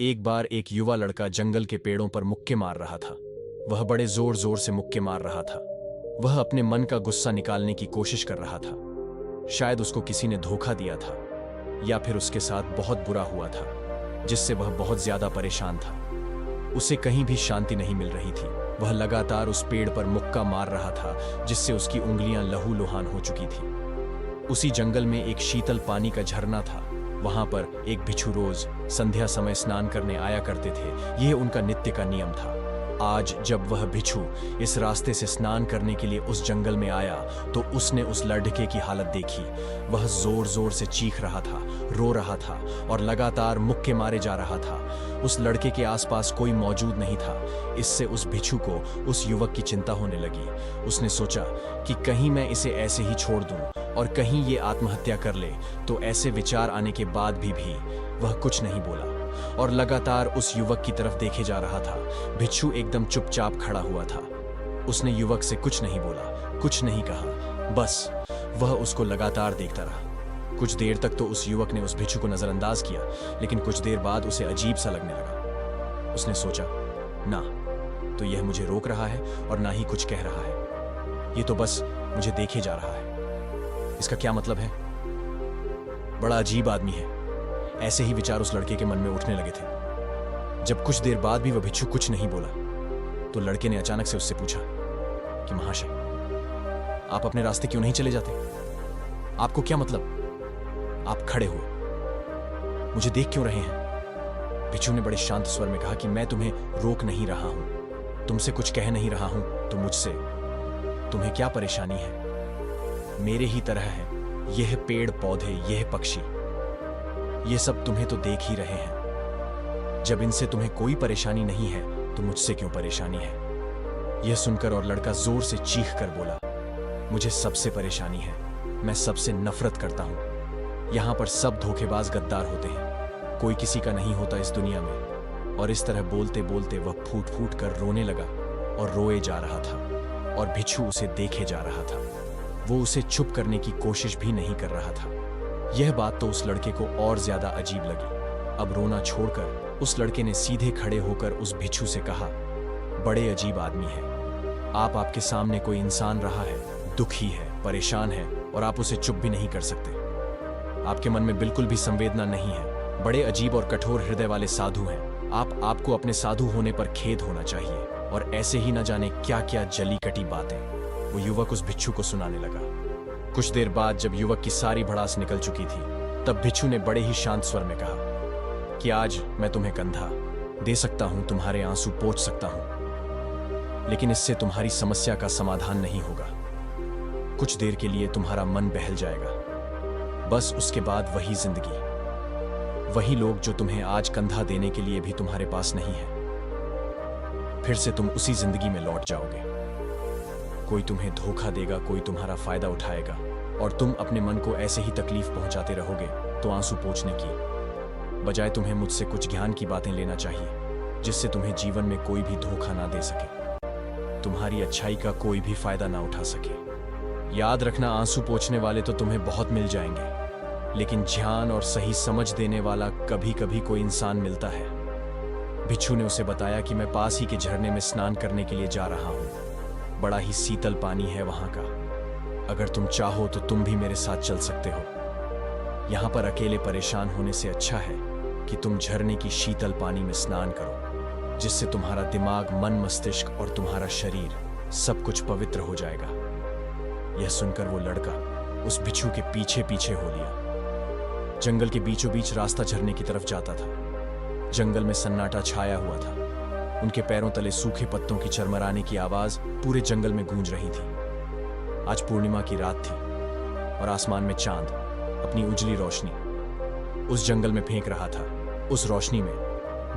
एक बार एक युवा लड़का जंगल के पेड़ों पर मुक्के मार रहा था। वह बड़े जोर जोर से मुक्के मार रहा था। वह अपने मन का गुस्सा निकालने की कोशिश कर रहा था। शायद उसको किसी ने धोखा दिया था या फिर उसके साथ बहुत बुरा हुआ था, जिससे वह बहुत ज्यादा परेशान था। उसे कहीं भी शांति नहीं मिल रही थी। वह लगातार उस पेड़ पर मुक्का मार रहा था, जिससे उसकी उंगलियां लहूलुहान हो चुकी थी। उसी जंगल में एक शीतल पानी का झरना था। वहां पर एक बिच्छू रोज संध्या समय स्नान करने आया करते थे। यह उनका नित्य का नियम था। आज जब वह बिच्छू इस रास्ते से स्नान करने के लिए उस जंगल में आया तो उसने उस लड़के की हालत देखी। वह जोर जोर से चीख रहा था, रो रहा था और लगातार मुक्के मारे जा रहा था। उस लड़के के आसपास कोई मौजूद नहीं था। इससे उस बिच्छू को उस युवक की चिंता होने लगी। उसने सोचा कि कहीं मैं इसे ऐसे ही छोड़ दूं और कहीं ये आत्महत्या कर ले। तो ऐसे विचार आने के बाद भी वह कुछ नहीं बोला और लगातार उस युवक की तरफ देखे जा रहा था। बिच्छू एकदम चुपचाप खड़ा हुआ था। उसने युवक से कुछ नहीं बोला, कुछ नहीं कहा, बस वह उसको लगातार देखता रहा। कुछ देर तक तो उस युवक ने उस बिच्छू को नजरअंदाज किया, लेकिन कुछ देर बाद उसे अजीब सा लगने लगा। उसने सोचा, ना तो यह मुझे रोक रहा है और ना ही कुछ कह रहा है। ये तो बस मुझे देखे जा रहा है। इसका क्या मतलब है? बड़ा अजीब आदमी है। ऐसे ही विचार उस लड़के के मन में उठने लगे थे। जब कुछ देर बाद भी वह बिच्छू कुछ नहीं बोला तो लड़के ने अचानक से उससे पूछा कि महाशय, आप अपने रास्ते क्यों नहीं चले जाते? आपको क्या मतलब? आप खड़े हुए मुझे देख क्यों रहे हैं? बिच्छू ने बड़े शांत स्वर में कहा कि मैं तुम्हें रोक नहीं रहा हूं, तुमसे कुछ कह नहीं रहा हूं, तो मुझसे तुम्हें क्या परेशानी है? मेरे ही तरह है यह पेड़ पौधे, यह पक्षी, ये सब तुम्हें तो देख ही रहे हैं। जब इनसे तुम्हें कोई परेशानी नहीं है तो मुझसे क्यों परेशानी है? यह सुनकर और लड़का जोर से चीख कर बोला, मुझे सबसे परेशानी है। मैं सबसे नफरत करता हूं। यहां पर सब धोखेबाज गद्दार होते हैं। कोई किसी का नहीं होता इस दुनिया में। और इस तरह बोलते बोलते वह फूट फूट कर रोने लगा और रोए जा रहा था और बिच्छू उसे देखे जा रहा था। वो उसे चुप करने की कोशिश भी नहीं कर रहा था। यह बात तो उस लड़के को और ज्यादा अजीब लगी। अब रोना छोड़कर उस लड़के ने सीधे खड़े होकर उस बिच्छू से कहा, बड़े अजीब आदमी है आप। आपके सामने कोई इंसान रहा है, दुखी है, परेशान है और आप उसे चुप भी नहीं कर सकते। आपके मन में बिल्कुल भी संवेदना नहीं है। बड़े अजीब और कठोर हृदय वाले साधु हैं आपको अपने साधु होने पर खेद होना चाहिए। और ऐसे ही न जाने क्या क्या जली कटी बातें वो युवक उस बिच्छू को सुनाने लगा। कुछ देर बाद जब युवक की सारी भड़ास निकल चुकी थी, तब बिच्छू ने बड़े ही शांत स्वर में कहा कि आज मैं तुम्हें कंधा दे सकता हूं, तुम्हारे आंसू पोंछ सकता हूं, लेकिन इससे तुम्हारी समस्या का समाधान नहीं होगा। कुछ देर के लिए तुम्हारा मन बहल जाएगा, बस उसके बाद वही जिंदगी, वही लोग जो तुम्हें आज कंधा देने के लिए भी तुम्हारे पास नहीं है। फिर से तुम उसी जिंदगी में लौट जाओगे। कोई तुम्हें धोखा देगा, कोई तुम्हारा फायदा उठाएगा और तुम अपने मन को ऐसे ही तकलीफ पहुंचाते रहोगे। तो आंसू पोंछने की बजाय तुम्हें मुझसे कुछ ज्ञान की बातें लेना चाहिए, जिससे तुम्हें जीवन में कोई भी धोखा ना दे सके, तुम्हारी अच्छाई का कोई भी फायदा ना उठा सके। याद रखना, आंसू पोंछने वाले तो तुम्हें बहुत मिल जाएंगे, लेकिन ध्यान और सही समझ देने वाला कभी कभी कोई इंसान मिलता है। बिच्छू ने उसे बताया कि मैं पास ही के झरने में स्नान करने के लिए जा रहा हूं। बड़ा ही शीतल पानी है वहां का। अगर तुम चाहो तो तुम भी मेरे साथ चल सकते हो। यहां पर अकेले परेशान होने से अच्छा है कि तुम झरने की शीतल पानी में स्नान करो, जिससे तुम्हारा दिमाग, मन, मस्तिष्क और तुम्हारा शरीर सब कुछ पवित्र हो जाएगा। यह सुनकर वो लड़का उस बिच्छू के पीछे पीछे हो लिया। जंगल के बीचों बीच रास्ता झरने की तरफ जाता था। जंगल में सन्नाटा छाया हुआ था। उनके पैरों तले सूखे पत्तों की चरमराने की आवाज पूरे जंगल में गूंज रही थी। आज पूर्णिमा की रात थी और आसमान में चांद अपनी उजली रोशनी उस जंगल में फेंक रहा था। उस रोशनी में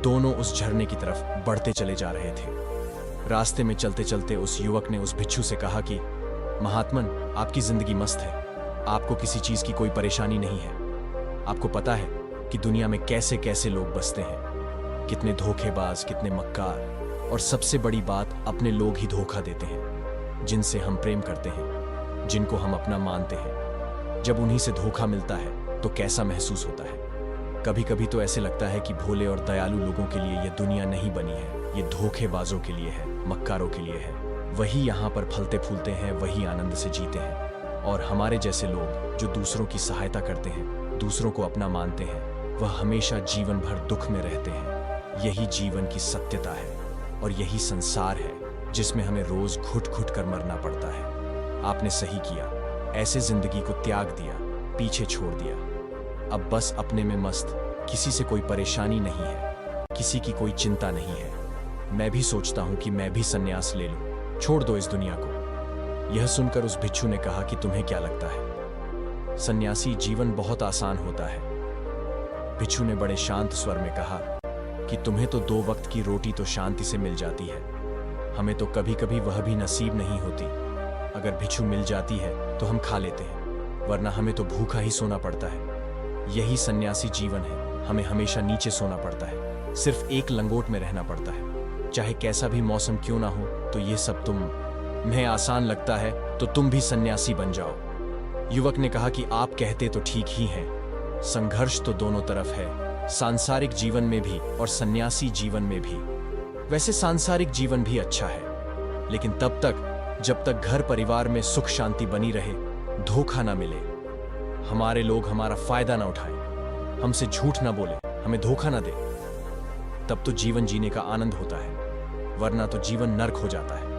दोनों उस झरने की तरफ बढ़ते चले जा रहे थे। रास्ते में चलते चलते उस युवक ने उस बिच्छू से कहा कि महात्मन, आपकी जिंदगी मस्त है। आपको किसी चीज की कोई परेशानी नहीं है। आपको पता है कि दुनिया में कैसे कैसे लोग बसते हैं, कितने धोखेबाज, कितने मक्कार, और सबसे बड़ी बात, अपने लोग ही धोखा देते हैं, जिनसे हम प्रेम करते हैं, जिनको हम अपना मानते हैं। जब उन्हीं से धोखा मिलता है तो कैसा महसूस होता है। कभी कभी तो ऐसे लगता है कि भोले और दयालु लोगों के लिए ये दुनिया नहीं बनी है, ये धोखेबाजों के लिए है, मक्कारों के लिए है। वही यहाँ पर फलते फूलते हैं, वही आनंद से जीते हैं। और हमारे जैसे लोग जो दूसरों की सहायता करते हैं, दूसरों को अपना मानते हैं, वह हमेशा जीवन भर दुख में रहते हैं। यही जीवन की सत्यता है और यही संसार है जिसमें हमें रोज घुट घुट कर मरना पड़ता है। आपने सही किया, ऐसे जिंदगी को त्याग दिया, पीछे छोड़ दिया। अब बस अपने में मस्त, किसी से कोई परेशानी नहीं है, किसी की कोई चिंता नहीं है। मैं भी सोचता हूं कि मैं भी संन्यास ले लूं, छोड़ दो इस दुनिया को। यह सुनकर उस भिक्षु ने कहा कि तुम्हें क्या लगता है, सन्यासी जीवन बहुत आसान होता है। भिक्षु ने बड़े शांत स्वर में कहा कि तुम्हें तो 2 वक्त की रोटी तो शांति से मिल जाती है, हमें तो कभी कभी वह भी नसीब नहीं होती। अगर भिक्षु मिल जाती है तो हम खा लेते हैं, वरना हमें तो भूखा ही सोना पड़ता है। यही सन्यासी जीवन है, हमें हमेशा नीचे सोना पड़ता है, सिर्फ एक लंगोट में रहना पड़ता है, चाहे कैसा भी मौसम क्यों ना हो। तो ये सब तुम्हें आसान लगता है तो तुम भी सन्यासी बन जाओ। युवक ने कहा कि आप कहते तो ठीक ही हैं, संघर्ष तो दोनों तरफ है, सांसारिक जीवन में भी और सन्यासी जीवन में भी। वैसे सांसारिक जीवन भी अच्छा है, लेकिन तब तक जब तक घर परिवार में सुख शांति बनी रहे, धोखा ना मिले, हमारे लोग हमारा फायदा ना उठाएं, हमसे झूठ ना बोले, हमें धोखा ना दे, तब तो जीवन जीने का आनंद होता है, वरना तो जीवन नर्क हो जाता है।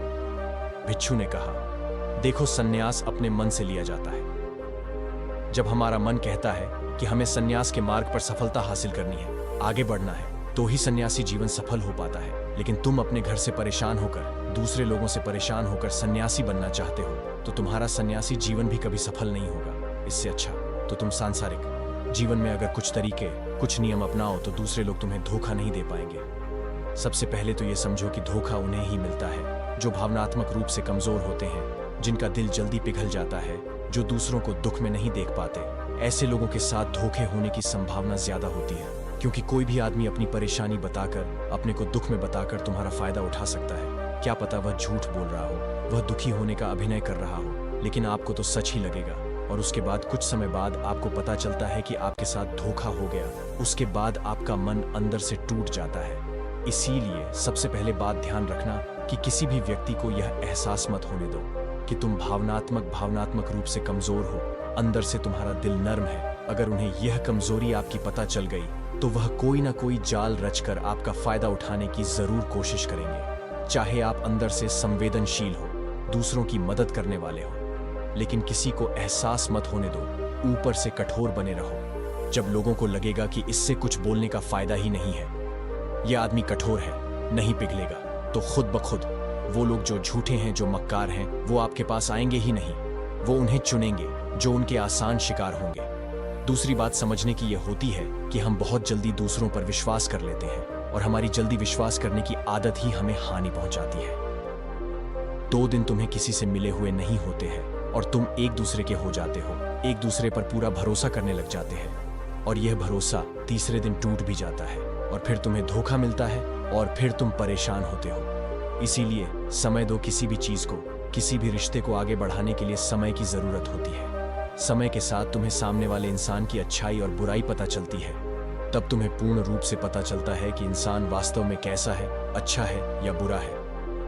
भिक्षु ने कहा, देखो सन्यास अपने मन से लिया जाता है। जब हमारा मन कहता है कि हमें सन्यास के मार्ग पर सफलता हासिल करनी है, आगे बढ़ना है, तो ही सन्यासी जीवन सफल हो पाता है। लेकिन तुम अपने घर से परेशान होकर, दूसरे लोगों से परेशान होकर सन्यासी बनना चाहते हो, तो तुम्हारा सन्यासी जीवन भी कभी सफल नहीं होगा। इससे अच्छा तो तुम सांसारिक जीवन में अगर कुछ तरीके, कुछ नियम अपनाओ तो दूसरे लोग तुम्हें धोखा नहीं दे पाएंगे। सबसे पहले तो ये समझो कि धोखा उन्हें ही मिलता है जो भावनात्मक रूप से कमजोर होते हैं, जिनका दिल जल्दी पिघल जाता है, जो दूसरों को दुख में नहीं देख पाते। ऐसे लोगों के साथ धोखे होने की संभावना ज्यादा होती है, क्योंकि कोई भी आदमी अपनी परेशानी बताकर, अपने को दुख में बताकर तुम्हारा फायदा उठा सकता है। क्या पता वह झूठ बोल रहा हो, वह दुखी होने का अभिनय कर रहा हो, लेकिन आपको तो सच ही लगेगा। और उसके बाद कुछ समय बाद आपको पता चलता है कि आपके साथ धोखा हो गया। उसके बाद आपका मन अंदर से टूट जाता है। इसीलिए सबसे पहले बात ध्यान रखना कि किसी भी व्यक्ति को यह एहसास मत होने दो कि तुम भावनात्मक रूप से कमजोर हो, अंदर से तुम्हारा दिल नर्म है। अगर उन्हें यह कमजोरी आपकी पता चल गई तो वह कोई ना कोई जाल रचकर आपका फायदा उठाने की जरूर कोशिश करेंगे। चाहे आप अंदर से संवेदनशील हो, दूसरों की मदद करने वाले हो, लेकिन किसी को एहसास मत होने दो, ऊपर से कठोर बने रहो। जब लोगों को लगेगा कि इससे कुछ बोलने का फायदा ही नहीं है, यह आदमी कठोर है, नहीं पिघलेगा, तो खुद ब खुद वो लोग जो झूठे हैं, जो मक्कार हैं, वो आपके पास आएंगे ही नहीं। वो उन्हें चुनेंगे जो उनके आसान शिकार होंगे। दूसरी बात समझने की यह होती है कि हम बहुत जल्दी दूसरों पर विश्वास कर लेते हैं, और हमारी जल्दी विश्वास करने की आदत ही हमें हानि पहुंचाती है। 2 दिन तुम्हें किसी से मिले हुए नहीं होते हैं और तुम एक दूसरे के हो जाते हो, एक दूसरे पर पूरा भरोसा करने लग जाते हैं, और यह भरोसा तीसरे दिन टूट भी जाता है, और फिर तुम्हें धोखा मिलता है, और फिर तुम परेशान होते हो। इसीलिए समय दो किसी भी चीज को, किसी भी रिश्ते को आगे बढ़ाने के लिए समय की जरूरत होती है। समय के साथ तुम्हें सामने वाले इंसान की अच्छाई और बुराई पता चलती है। तब तुम्हें पूर्ण रूप से पता चलता है कि इंसान वास्तव में कैसा है, अच्छा है या बुरा है,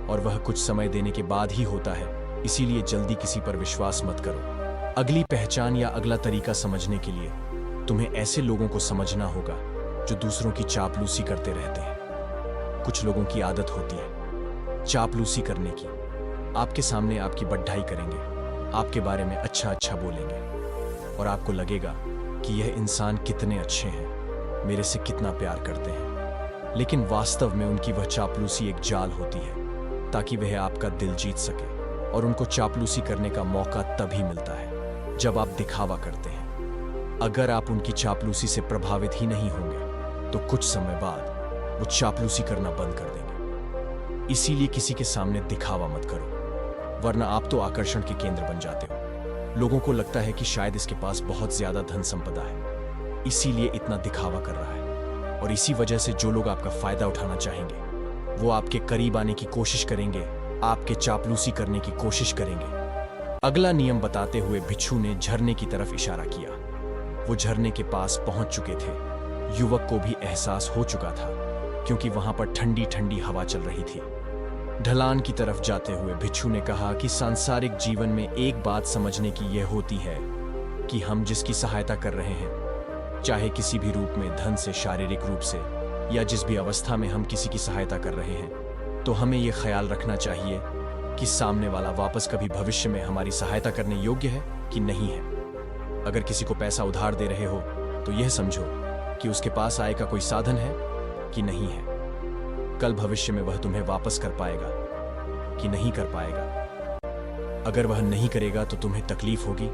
और वह कुछ समय देने के बाद ही होता है। इसीलिए जल्दी किसी पर विश्वास मत करो। अगली पहचान या अगला तरीका समझने के लिए तुम्हें ऐसे लोगों को समझना होगा जो दूसरों की चापलूसी करते रहते हैं। कुछ लोगों की आदत होती है चापलूसी करने की। आपके सामने आपकी बढ़ाई करेंगे, आपके बारे में अच्छा अच्छा बोलेंगे, और आपको लगेगा कि यह इंसान कितने अच्छे हैं, मेरे से कितना प्यार करते हैं। लेकिन वास्तव में उनकी वह चापलूसी एक जाल होती है, ताकि वह आपका दिल जीत सके। और उनको चापलूसी करने का मौका तभी मिलता है जब आप दिखावा करते हैं। अगर आप उनकी चापलूसी से प्रभावित ही नहीं होंगे तो कुछ समय बाद वो चापलूसी करना बंद कर देंगे। इसीलिए किसी के सामने दिखावा मत करो, वरना आप तो आकर्षण के केंद्र बन जाते हो। लोगों को लगता है कि शायद इसके पास बहुत ज्यादा धन संपदा है, इसीलिए इतना दिखावा कर रहा है। और इसी वजह से जो लोग आपका फायदा उठाना चाहेंगे वो आपके करीब आने की कोशिश करेंगे, आपके चापलूसी करने की कोशिश करेंगे। अगला नियम बताते हुए भिक्षु ने झरने की तरफ इशारा किया। वो झरने के पास पहुंच चुके थे। युवक को भी एहसास हो चुका था, क्योंकि वहां पर ठंडी ठंडी हवा चल रही थी। ढलान की तरफ जाते हुए भिक्षु ने कहा कि सांसारिक जीवन में एक बात समझने की यह होती है कि हम जिसकी सहायता कर रहे हैं, चाहे किसी भी रूप में, धन से, शारीरिक रूप से, या जिस भी अवस्था में हम किसी की सहायता कर रहे हैं, तो हमें यह ख्याल रखना चाहिए कि सामने वाला वापस कभी भविष्य में हमारी सहायता करने योग्य है कि नहीं है। अगर किसी को पैसा उधार दे रहे हो तो यह समझो कि उसके पास आय का कोई साधन है कि नहीं है। कल भविष्य में वह तुम्हें वापस कर पाएगा कि नहीं कर पाएगा। अगर वह नहीं करेगा तो तुम्हें तकलीफ होगी,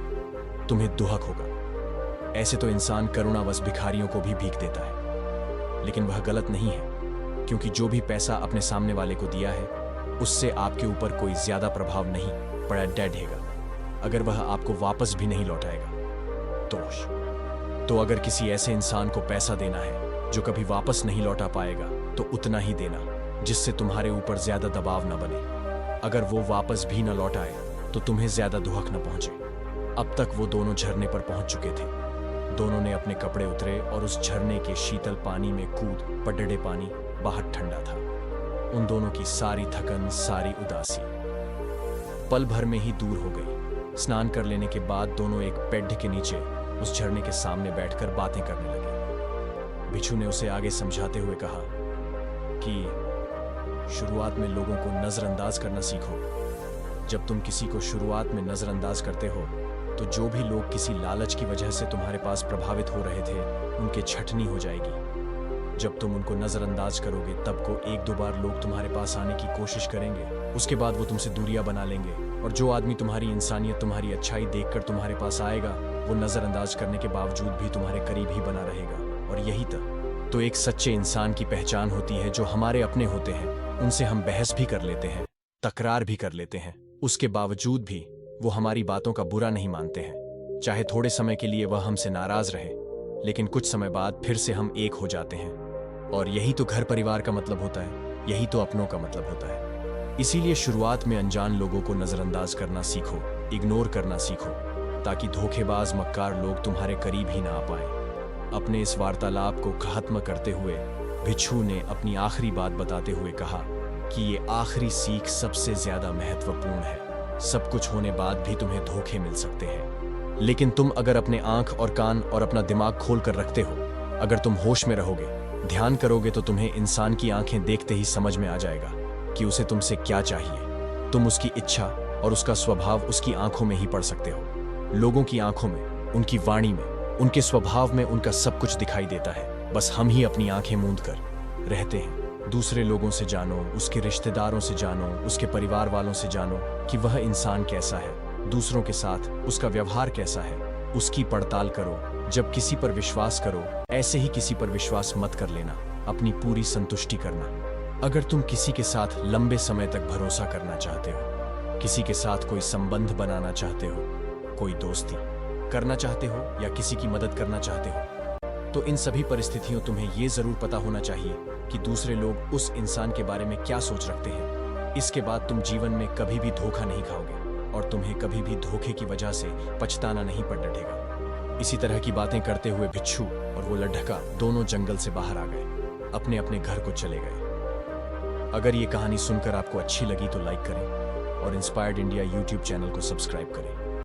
तुम्हें दुहक होगा। ऐसे तो इंसान करुणावश भिखारियों को भी भीख देता है, लेकिन वह गलत नहीं है, क्योंकि जो भी पैसा अपने सामने वाले को दिया है उससे आपके ऊपर कोई ज्यादा प्रभाव नहीं पड़ा रहेगा। अगर वह आपको वापस भी नहीं लौटाएगा तो अगर किसी ऐसे इंसान को पैसा देना है जो कभी वापस नहीं लौटा पाएगा, तो उतना ही देना जिससे तुम्हारे ऊपर ज्यादा दबाव न बने। अगर वो वापस भी न लौटाए तो तुम्हें ज्यादा दुहक न पहुंचे। अब तक वो दोनों झरने पर पहुंच चुके थे। दोनों ने अपने कपड़े उतरे और उस झरने के शीतल पानी में कूद पड़े। पानी बाहर ठंडा था। उन दोनों की सारी थकन, सारी उदासी पल भर में ही दूर हो गई। स्नान कर लेने के बाद दोनों एक पेड़ के नीचे उस झरने के सामने बैठकर बातें करने लगे। भिक्षु ने उसे आगे समझाते हुए कहा कि शुरुआत में लोगों को नजरअंदाज करना सीखो। जब तुम किसी को शुरुआत में नजरअंदाज करते हो तो जो भी लोग किसी लालच की वजह से तुम्हारे पास प्रभावित हो रहे थे, उनके छटनी हो जाएगी। जब तुम उनको नजरअंदाज करोगे तब को एक दो बार लोग तुम्हारे पास आने की कोशिश करेंगे, उसके बाद वो तुमसे दूरियां बना लेंगे। और जो आदमी तुम्हारी इंसानियत, तुम्हारी अच्छाई देखकर तुम्हारे पास आएगा, वो नजरअंदाज करने के बावजूद भी तुम्हारे करीब ही बना रहेगा। और यही तो एक सच्चे इंसान की पहचान होती है। जो हमारे अपने होते हैं उनसे हम बहस भी कर लेते हैं, तकरार भी कर लेते हैं, उसके बावजूद भी वो हमारी बातों का बुरा नहीं मानते हैं। चाहे थोड़े समय के लिए वह हमसे नाराज रहे, लेकिन कुछ समय बाद फिर से हम एक हो जाते हैं। और यही तो घर परिवार का मतलब होता है, यही तो अपनों का मतलब होता है। इसीलिए शुरुआत में अनजान लोगों को नजरअंदाज करना सीखो, इग्नोर करना सीखो, ताकि धोखेबाज मक्कार लोग तुम्हारे करीब ही ना आ पाए। अपने इस वार्तालाप को खत्म करते हुए भिक्षु ने अपनी आखिरी बात बताते हुए कहा कि ये आखिरी सीख सबसे ज्यादा महत्वपूर्ण है। सब कुछ होने बाद भी तुम्हें धोखे मिल सकते हैं, लेकिन तुम अगर अपने आंख और कान और अपना दिमाग खोल कर रखते हो, अगर तुम होश में रहोगे, ध्यान करोगे, तो तुम्हें इंसान की आंखें देखते ही समझ में आ जाएगा कि उसे तुमसे क्या चाहिए। तुम उसकी इच्छा और उसका स्वभाव उसकी आंखों में ही पढ़ सकते हो। लोगों की आंखों में, उनकी वाणी में, उनके स्वभाव में उनका सब कुछ दिखाई देता है। बस हम ही अपनी आंखें मूंद कर रहते हैं। दूसरे लोगों से जानो, उसके रिश्तेदारों से जानो, उसके परिवार वालों से जानो कि वह इंसान कैसा है, दूसरों के साथ उसका व्यवहार कैसा है, उसकी पड़ताल करो। जब किसी पर विश्वास करो, ऐसे ही किसी पर विश्वास मत कर लेना, अपनी पूरी संतुष्टि करना। अगर तुम किसी के साथ लंबे समय तक भरोसा करना चाहते हो, किसी के साथ कोई संबंध बनाना चाहते हो, कोई दोस्ती करना चाहते हो या किसी की मदद करना चाहते हो, तो इन सभी परिस्थितियों तुम्हें ये जरूर पता होना चाहिए कि दूसरे लोग उस इंसान के बारे में क्या सोच रखते हैं। इसके बाद तुम जीवन में कभी भी धोखा नहीं खाओगे और तुम्हें कभी भी धोखे की वजह से पछताना नहीं पड़ेगा। इसी तरह की बातें करते हुए भिक्षु और वो लड्ढका दोनों जंगल से बाहर आ गए, अपने अपने घर को चले गए। अगर ये कहानी सुनकर आपको अच्छी लगी तो लाइक करें और इंस्पायर्ड इंडिया यूट्यूब चैनल को सब्सक्राइब करें।